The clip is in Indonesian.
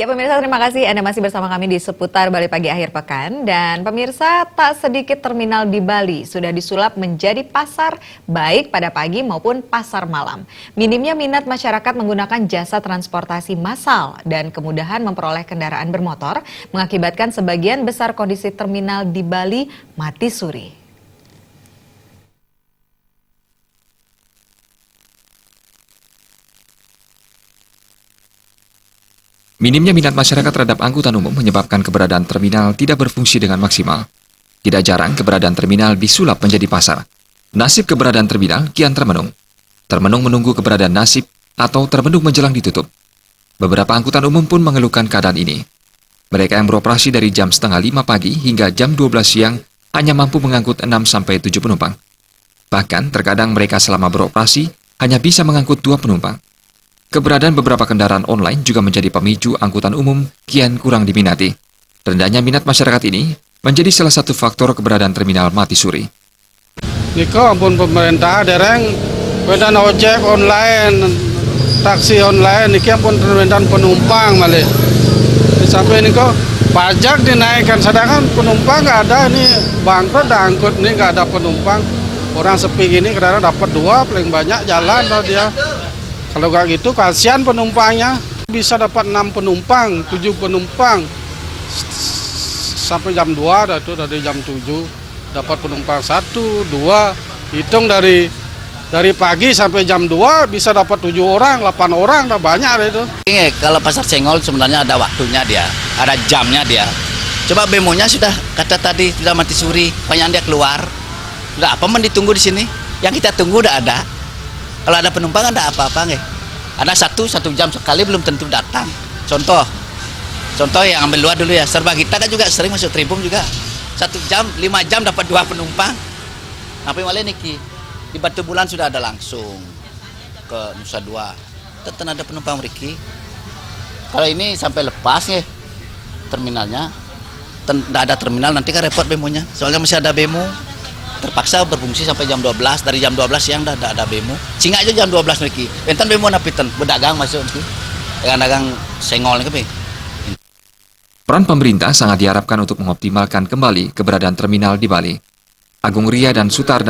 Ya pemirsa, terima kasih Anda masih bersama kami di seputar Bali Pagi akhir pekan. Dan pemirsa, tak sedikit terminal di Bali sudah disulap menjadi pasar baik pada pagi maupun pasar malam. Minimnya minat masyarakat menggunakan jasa transportasi massal dan kemudahan memperoleh kendaraan bermotor mengakibatkan sebagian besar kondisi terminal di Bali mati suri. Minimnya minat masyarakat terhadap angkutan umum menyebabkan keberadaan terminal tidak berfungsi dengan maksimal. Tidak jarang keberadaan terminal disulap menjadi pasar. Nasib keberadaan terminal kian termenung. Termenung menunggu keberadaan nasib atau termenung menjelang ditutup. Beberapa angkutan umum pun mengeluhkan keadaan ini. Mereka yang beroperasi dari jam setengah 5 pagi hingga jam 12 siang hanya mampu mengangkut 6-7 penumpang. Bahkan terkadang mereka selama beroperasi hanya bisa mengangkut 2 penumpang. Keberadaan beberapa kendaraan online juga menjadi pemicu angkutan umum kian kurang diminati. Rendahnya minat masyarakat ini menjadi salah satu faktor keberadaan terminal mati suri. Niko ampun pemerintah dereng pedan ojek online, taksi online, niki ampun permintaan penumpang malih. Sampai niko pajak dinaikkan, sedangkan penumpang nggak ada, ini bangkrut dah angkut ini nggak ada penumpang. Orang sepi gini kadang dapat 2 paling banyak jalan kalau dia. Kalau nggak gitu kasihan penumpangnya, bisa dapat 6 penumpang, 7 penumpang sampai jam 2, itu dari jam 7 dapat penumpang 1, 2, hitung dari pagi sampai jam 2 bisa dapat 7 orang, 8 orang, udah banyak itu. Kalau pasar senggol sebenarnya ada waktunya dia, ada jamnya dia. Coba bemonya sudah kata tadi sudah mati suri, banyak dia keluar. Udah apa ditunggu di sini? Yang kita tunggu udah ada. Kalau ada penumpang ada apa-apa nggak? Ada satu jam sekali belum tentu datang. Contoh yang ambil luar dulu ya. Serba kita kan juga sering masuk Tribun juga. 1 jam, 5 jam dapat 2 penumpang. Sampai malah niki di Batu Bulan sudah ada langsung ke Nusa Dua. Tetap ada penumpang Riki. Kalau ini sampai lepas ya terminalnya. Tidak ada terminal nanti kan repot bemonya. Soalnya masih ada bemo. Terpaksa berfungsi sampai jam 12, dari jam 12 siang dah ada bemo. Singa aja jam 12 lagi. Enten bemo napiten, berdagang masuk nanti. Dagang senggol nih. Peran pemerintah sangat diharapkan untuk mengoptimalkan kembali keberadaan terminal di Bali. Agung Ria dan Sutar